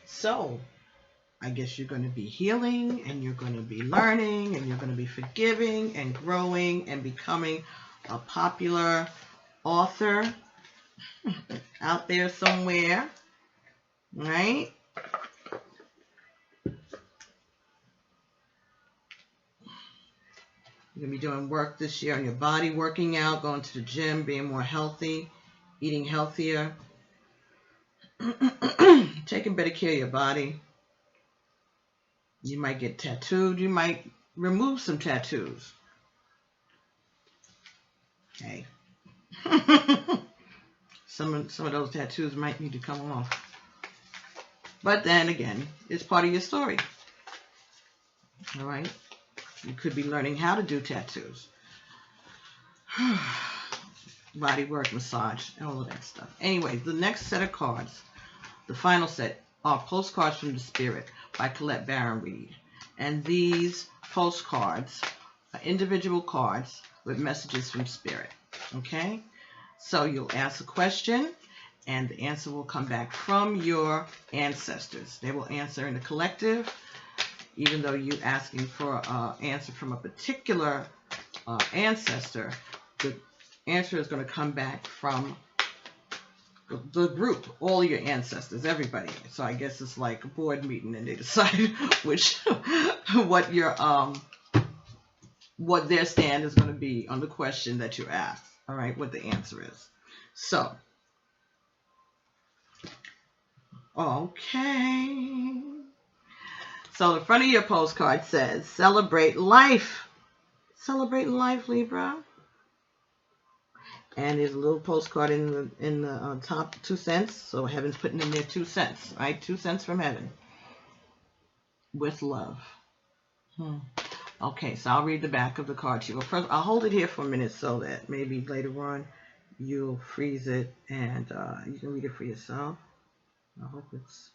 So, I guess you're going to be healing, and you're going to be learning, and you're going to be forgiving and growing and becoming a popular author out there somewhere, right? You're going to be doing work this year on your body, working out, going to the gym, being more healthy, eating healthier, taking better care of your body. You might get tattooed. You might remove some tattoos. Okay. Some of those tattoos might need to come off. But then again, it's part of your story. All right? You could be learning how to do tattoos. Body work, massage, all of that stuff. Anyway, the next set of cards, the final set, are Postcards from the Spirit by Colette Baron Reid. And these postcards are individual cards with messages from Spirit. Okay? So you'll ask a question, and the answer will come back from your ancestors. They will answer in the collective, even though you're asking for an answer from a particular ancestor. The answer is going to come back from the group, all your ancestors, everybody. So I guess it's like a board meeting, and they decide what their stand is going to be on the question that you ask. All right, what the answer is. So, okay. So the front of your postcard says, "Celebrate life." Celebrating life, Libra. And there's a little postcard in the top, 2 cents. So heaven's putting in there 2 cents, right? 2 cents from heaven. With love. Okay, so I'll read the back of the card to you. Well, first, I'll hold it here for a minute so that maybe later on you'll freeze it and you can read it for yourself. I hope it's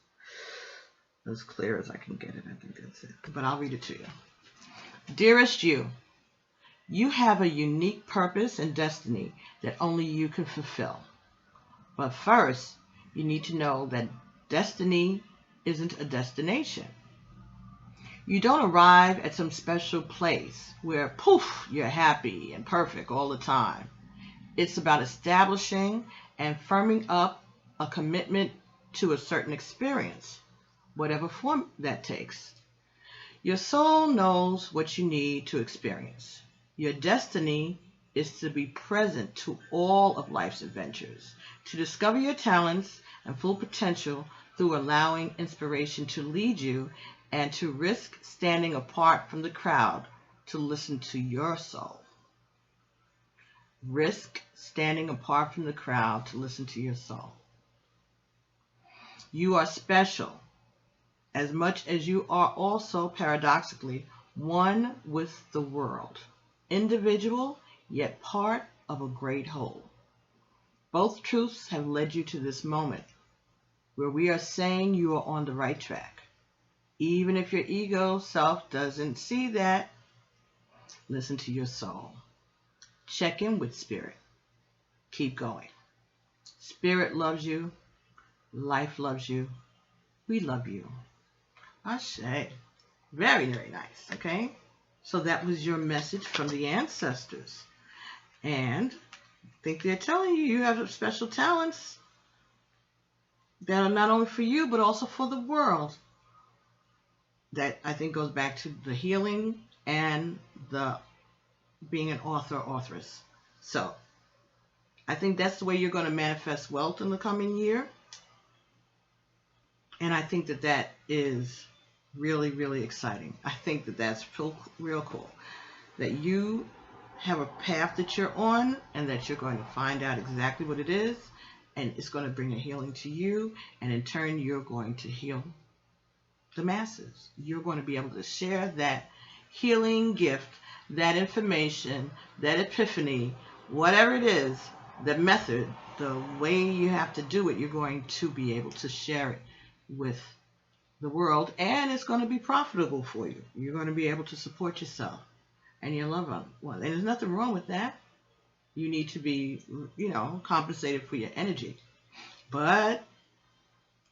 as clear as I can get it. I think that's it. But I'll read it to you. Dearest you, you have a unique purpose and destiny that only you can fulfill. But first, you need to know that destiny isn't a destination. You don't arrive at some special place where, poof, you're happy and perfect all the time. It's about establishing and firming up a commitment to a certain experience, whatever form that takes. Your soul knows what you need to experience. Your destiny is to be present to all of life's adventures, to discover your talents and full potential through allowing inspiration to lead you, and to risk standing apart from the crowd to listen to your soul. Risk standing apart from the crowd to listen to your soul. You are special, as much as you are also paradoxically one with the world. Individual, yet part of a great whole. Both truths have led you to this moment, where we are saying you are on the right track. Even if your ego self doesn't see that, listen to your soul. Check in with Spirit. Keep going. Spirit loves you. Life loves you. We love you. Ashe. Very, very nice. Okay? So that was your message from the ancestors. And I think they're telling you you have special talents that are not only for you, but also for the world. That I think goes back to the healing and the being an author or authoress. So I think that's the way you're going to manifest wealth in the coming year. And I think that that is Really, really exciting. I think that that's real cool. That you have a path that you're on and that you're going to find out exactly what it is, and it's going to bring a healing to you, and in turn you're going to heal the masses. You're going to be able to share that healing gift, that information, that epiphany, whatever it is, the method, the way you have to do it, you're going to be able to share it with the world, and it's going to be profitable for you. You're going to be able to support yourself and your loved one. And there's nothing wrong with that. You need to be, compensated for your energy, but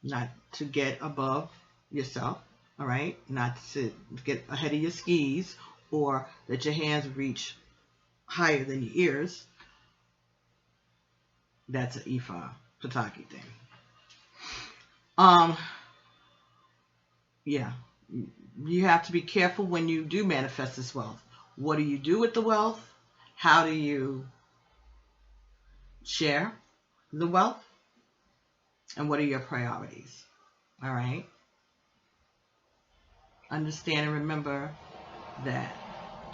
not to get above yourself, all right? Not to get ahead of your skis or that your hands reach higher than your ears. That's an Ifa Pataki thing. Yeah, you have to be careful when you do manifest this wealth. What do you do with the wealth? How do you share the wealth? And what are your priorities? All right? Understand and remember that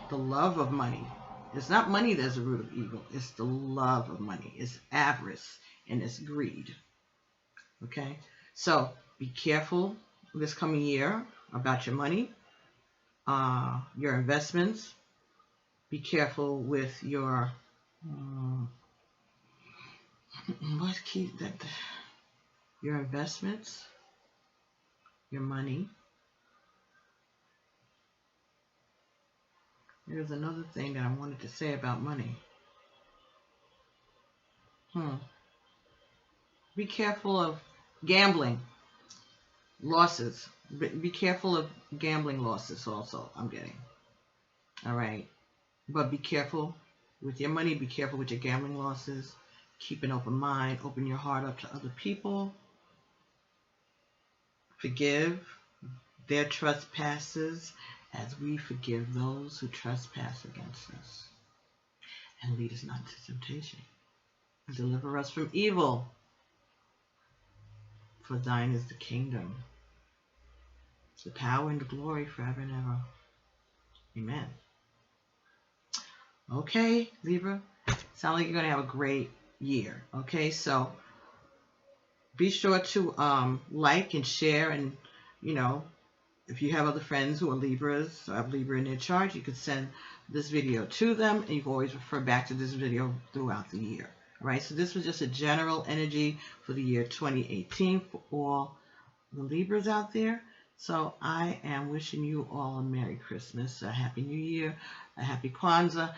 the love of money, it's not money that's the root of evil. It's the love of money. It's avarice and it's greed. Okay? So be careful this coming year about your money, your investments. Be careful with your your investments, your money. There's another thing that I wanted to say about money. Be careful of gambling losses. Be careful of gambling losses also, I'm getting. All right? But be careful with your money. Be careful with your gambling losses. Keep an open mind. Open your heart up to other people. Forgive their trespasses as we forgive those who trespass against us. And lead us not into temptation. And deliver us from evil. For thine is the kingdom, the power and the glory forever and ever. Amen. Okay, Libra. Sounds like you're going to have a great year. Okay, so be sure to like and share, and if you have other friends who are Libras or have Libra in their chart, you could send this video to them, and you can always refer back to this video throughout the year. All right, so this was just a general energy for the year 2018 for all the Libras out there. So I am wishing you all a Merry Christmas, a Happy New Year, a Happy Kwanzaa,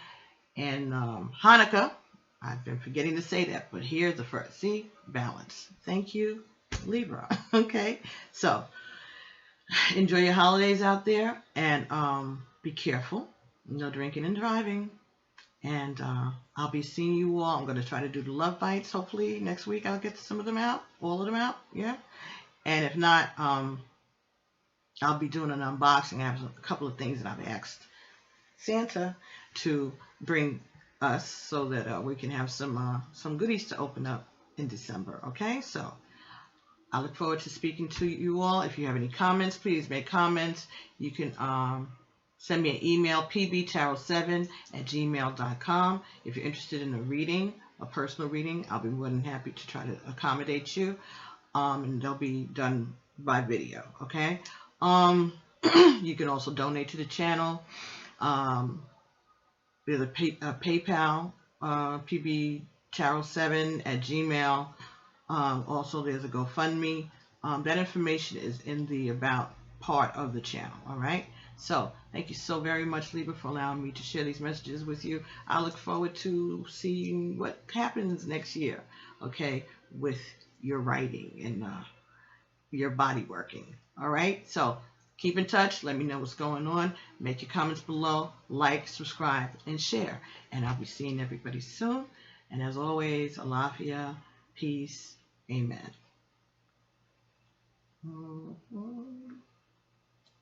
and Hanukkah. I've been forgetting to say that, but here's the first. See? Balance. Thank you, Libra. Okay? So enjoy your holidays out there, and be careful. No drinking and driving. And I'll be seeing you all. I'm going to try to do the love bites. Hopefully next week I'll get some of them out. All of them out. Yeah. And if not, I'll be doing an unboxing. I have a couple of things that I've asked Santa to bring us so that we can have some goodies to open up in December. Okay? So I look forward to speaking to you all. If you have any comments, please make comments. You can send me an email, pbtarot7@gmail.com. If you're interested in a reading, a personal reading, I'll be more than happy to try to accommodate you. And they'll be done by video, okay? You can also donate to the channel. There's a PayPal, pbtarot7@gmail. Also, there's a GoFundMe. That information is in the About part of the channel, all right? So thank you so very much, Libra, for allowing me to share these messages with you. I look forward to seeing what happens next year, okay, with your writing and your body working. All right? So keep in touch. Let me know what's going on. Make your comments below. Like, subscribe, and share. And I'll be seeing everybody soon. And as always, alafia, peace, amen.